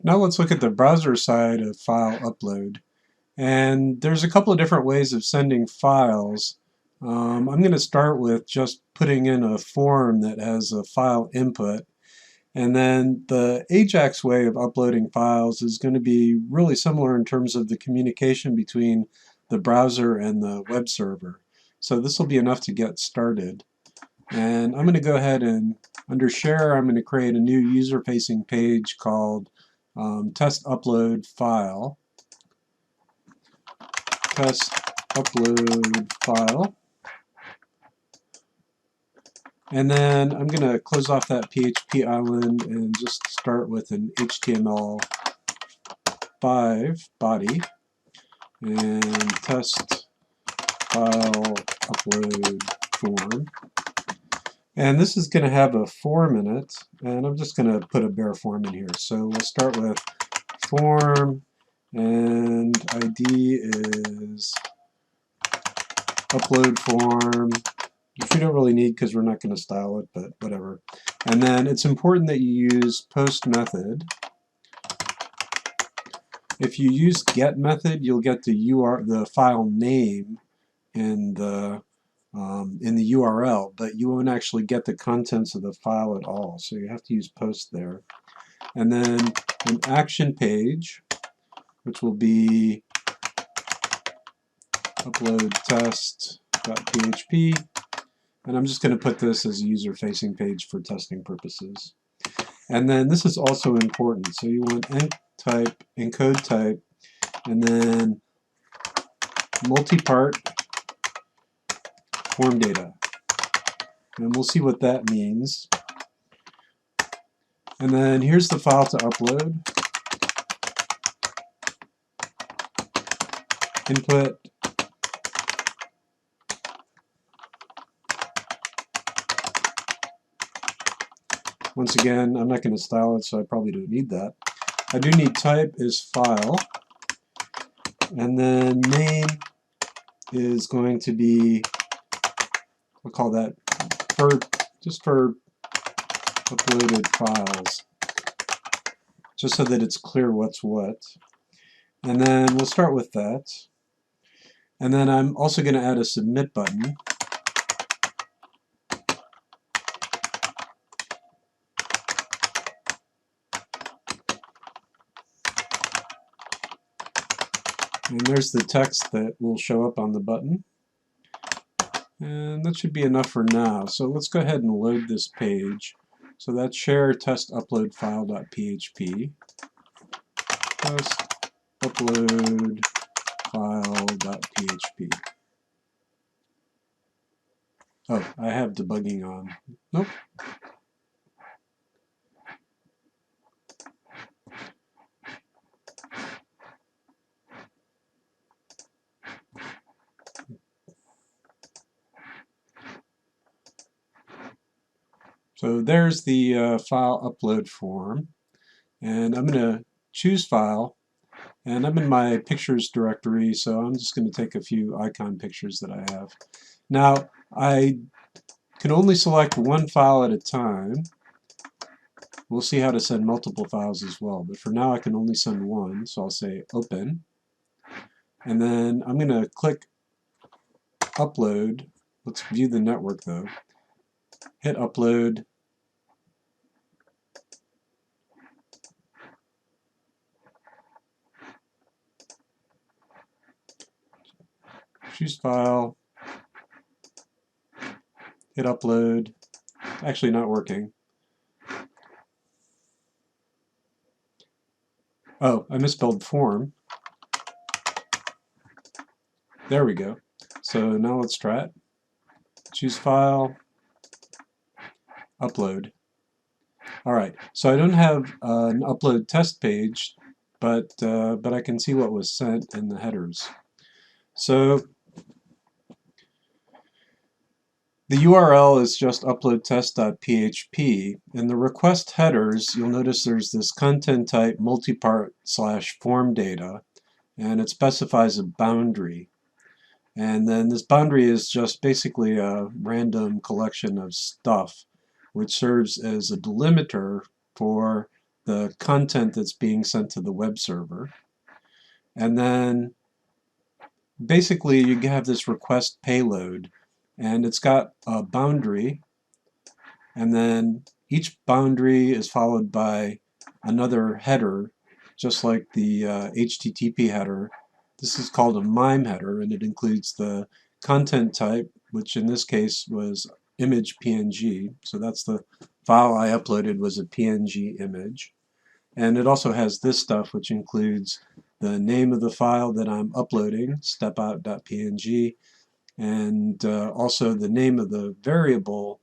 Now let's look at the browser side of FileUpload. And there's a couple of different ways of sending files. I'm going to start with just putting in a form that has a file input. And then the AJAX way of uploading files is going to be really similar in terms of the communication between the browser and the web server. So this will be enough to get started. And I'm going to go ahead and under Share, I'm going to create a new user-facing page called Test Upload File. Test Upload File. And then I'm going to close off that PHP island and just start with an HTML5 body and test file upload form. And this is going to have a form in it, and I'm just going to put a bare form in here. So we'll start with form, and ID is upload form, which we don't really need because we're not going to style it, but whatever. And then it's important that you use post method. If you use get method, you'll get the file name in the URL, but you won't actually get the contents of the file at all. So you have to use post there. And then an action page, which will be upload test.php. And I'm just going to put this as a user-facing page for testing purposes. And then this is also important. So you want type, encode type, and then multi-part form data. And we'll see what that means. And then here's the file to upload. Input. Once again, I'm not going to style it, so I probably don't need that. I do need type is file. And then main is going to be, we'll call that just for uploaded files, just so that it's clear what's what. And then we'll start with that. And then I'm also going to add a submit button. And there's the text that will show up on the button. And that should be enough for now. So let's go ahead and load this page. So that's share test upload file.php. Test upload file.php. Oh, I have debugging on. Nope. So there's the file upload form, and I'm going to choose file, and I'm in my pictures directory, so I'm just going to take a few icon pictures that I have. Now I can only select one file at a time. We'll see how to send multiple files as well, but for now I can only send one, so I'll say open, and then I'm going to click upload. Let's view the network though. Hit upload. Choose file, hit upload. Actually not working. Oh, I misspelled form. There we go. So now let's try it. Choose file, upload. Alright, so I don't have an upload test page, but I can see what was sent in the headers. So the URL is just uploadtest.php, and the request headers, you'll notice there's this content type multipart / form data, and it specifies a boundary. And then this boundary is just basically a random collection of stuff, which serves as a delimiter for the content that's being sent to the web server. And then basically you have this request payload, and it's got a boundary, and then each boundary is followed by another header, just like the HTTP header. This is called a MIME header, and it includes the content type, which in this case was image PNG. So that's the file I uploaded, was a PNG image. And it also has this stuff, which includes the name of the file that I'm uploading, stepout.png, and also the name of the variable,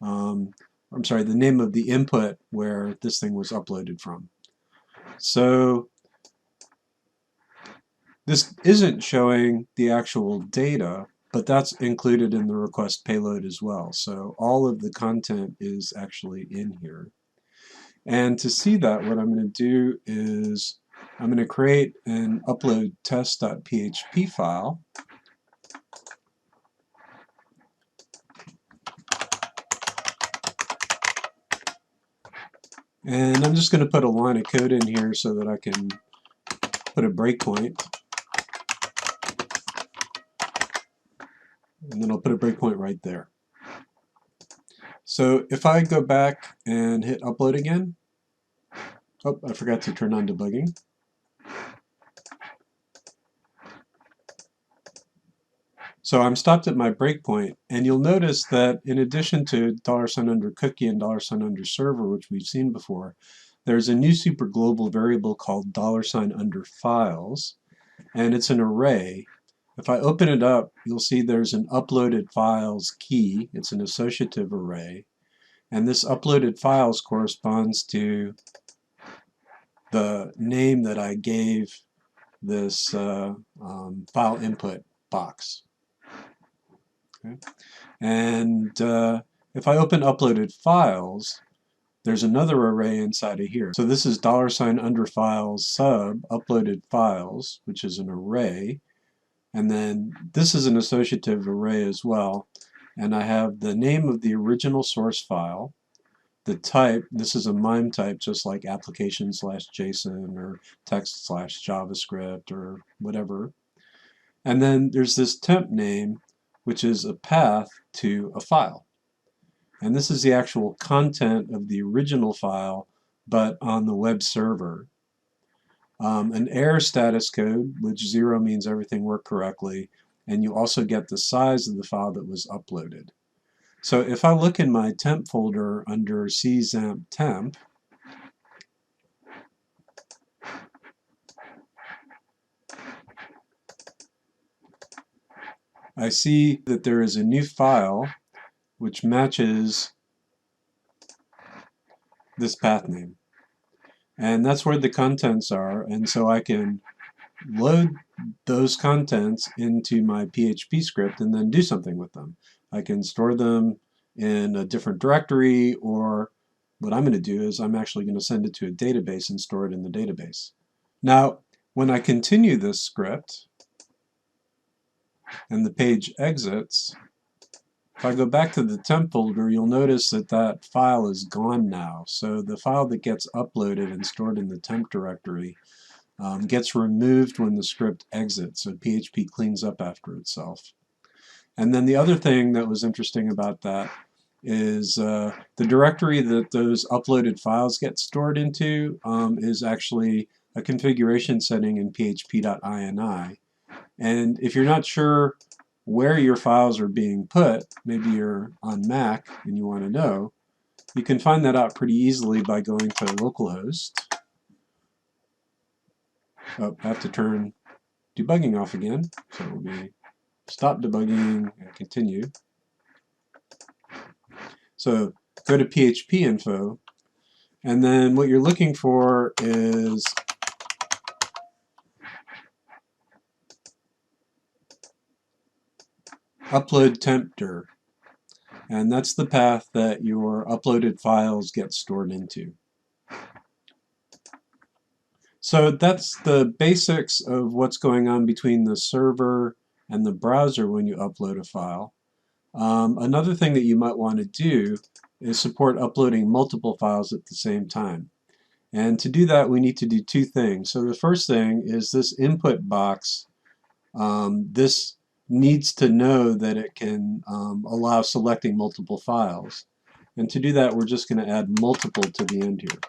the name of the input where this thing was uploaded from. So this isn't showing the actual data, but that's included in the request payload as well. So all of the content is actually in here. And to see that, what I'm going to do is I'm going to create an upload test.php file. And I'm just going to put a line of code in here so that I can put a breakpoint. And then I'll put a breakpoint right there. So if I go back and hit upload again, oh, I forgot to turn on debugging. So I'm stopped at my breakpoint, and you'll notice that in addition to $_cookie and $_server, which we've seen before, there's a new superglobal variable called $files, and it's an array. If I open it up, you'll see there's an uploaded files key. It's an associative array, and this uploaded files corresponds to the name that I gave this file input box. Okay. And if I open uploaded files, there's another array inside of here. So this is $files sub uploaded files, which is an array. And then this is an associative array as well. And I have the name of the original source file, the type, this is a MIME type, just like application/JSON or text/JavaScript or whatever. And then there's this temp name, which is a path to a file. And this is the actual content of the original file, but on the web server. An error status code, which 0 means everything worked correctly, and you also get the size of the file that was uploaded. So if I look in my temp folder under czamp temp, I see that there is a new file which matches this path name. And that's where the contents are, and so I can load those contents into my PHP script and then do something with them. I can store them in a different directory, or what I'm going to do is I'm actually going to send it to a database and store it in the database. Now, when I continue this script and the page exits, if I go back to the temp folder, you'll notice that that file is gone now. So the file that gets uploaded and stored in the temp directory gets removed when the script exits, so PHP cleans up after itself. And then the other thing that was interesting about that is the directory that those uploaded files get stored into is actually a configuration setting in php.ini. And if you're not sure where your files are being put, maybe you're on Mac and you want to know, you can find that out pretty easily by going to localhost. Oh, I have to turn debugging off again, so it will be stop debugging and continue. So go to PHP info, and then what you're looking for is upload tempdir, and that's the path that your uploaded files get stored into. So that's the basics of what's going on between the server and the browser when you upload a file. Another thing that you might want to do is support uploading multiple files at the same time. And to do that, we need to do two things. So the first thing is this input box. This needs to know that it can allow selecting multiple files. And to do that, we're just going to add multiple to the end here.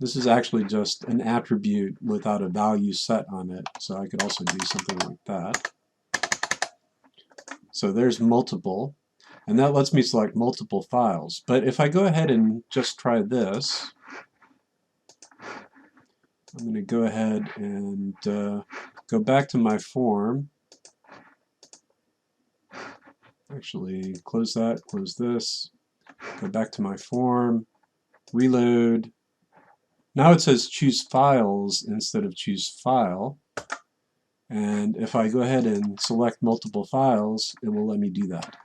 This is actually just an attribute without a value set on it. So I could also do something like that. So there's multiple. And that lets me select multiple files. But if I go ahead and just try this, I'm going to go ahead and go back to my form. Actually, close that, close this, go back to my form, reload. Now it says choose files instead of choose file. And if I go ahead and select multiple files, it will let me do that.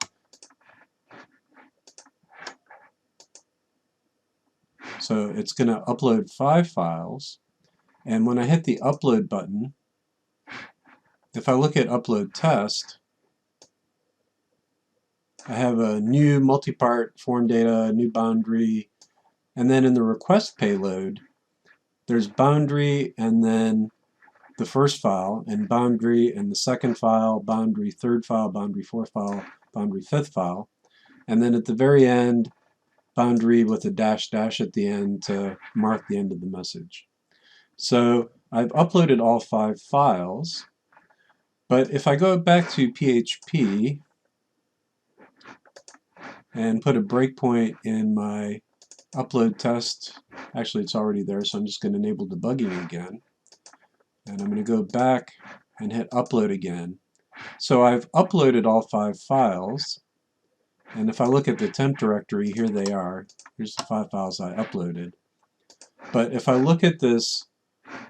So it's going to upload 5 files. And when I hit the upload button, if I look at upload test, I have a new multi-part form data, new boundary, and then in the request payload, there's boundary and then the first file, and boundary and the second file, boundary third file, boundary fourth file, boundary fifth file, and then at the very end, boundary with a dash dash at the end to mark the end of the message. So I've uploaded all 5 files, but if I go back to PHP and put a breakpoint in my upload test, actually it's already there, so I'm just going to enable debugging again. And I'm going to go back and hit upload again. So I've uploaded all 5 files, and if I look at the temp directory, here they are. Here's the 5 files I uploaded. But if I look at this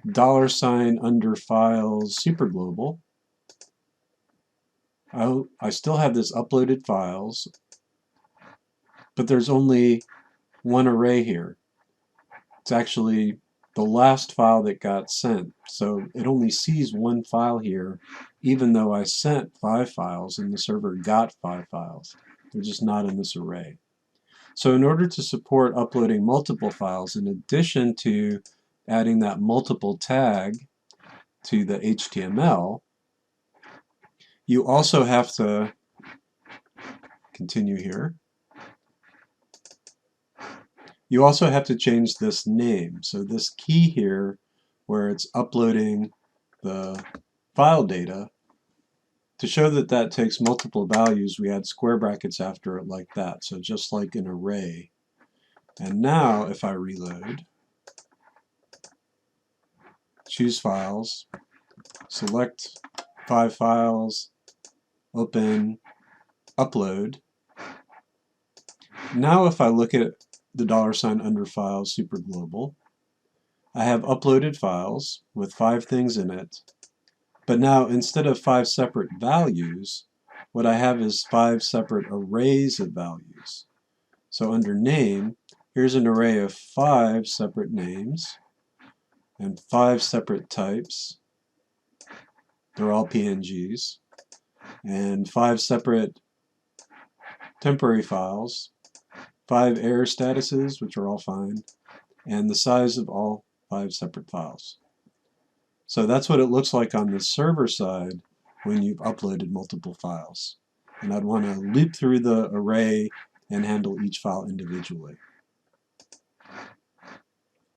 $ under files superglobal, I still have this uploaded files, but there's only one array here. It's actually the last file that got sent. So it only sees one file here, even though I sent 5 files and the server got 5 files. They're just not in this array. So in order to support uploading multiple files, in addition to adding that multiple tag to the HTML, you also have to continue here. You also have to change this name. So this key here, where it's uploading the file data, to show that that takes multiple values, we add square brackets after it like that. So just like an array. And now if I reload, choose files, select 5 files, open, upload. Now if I look at the $ under files superglobal, I have uploaded files with 5 things in it, but now instead of 5 separate values, what I have is 5 separate arrays of values. So under name, here's an array of 5 separate names and 5 separate types. They're all PNGs, and 5 separate temporary files, 5 error statuses, which are all fine, and the size of all 5 separate files. So that's what it looks like on the server side when you've uploaded multiple files. And I'd want to loop through the array and handle each file individually.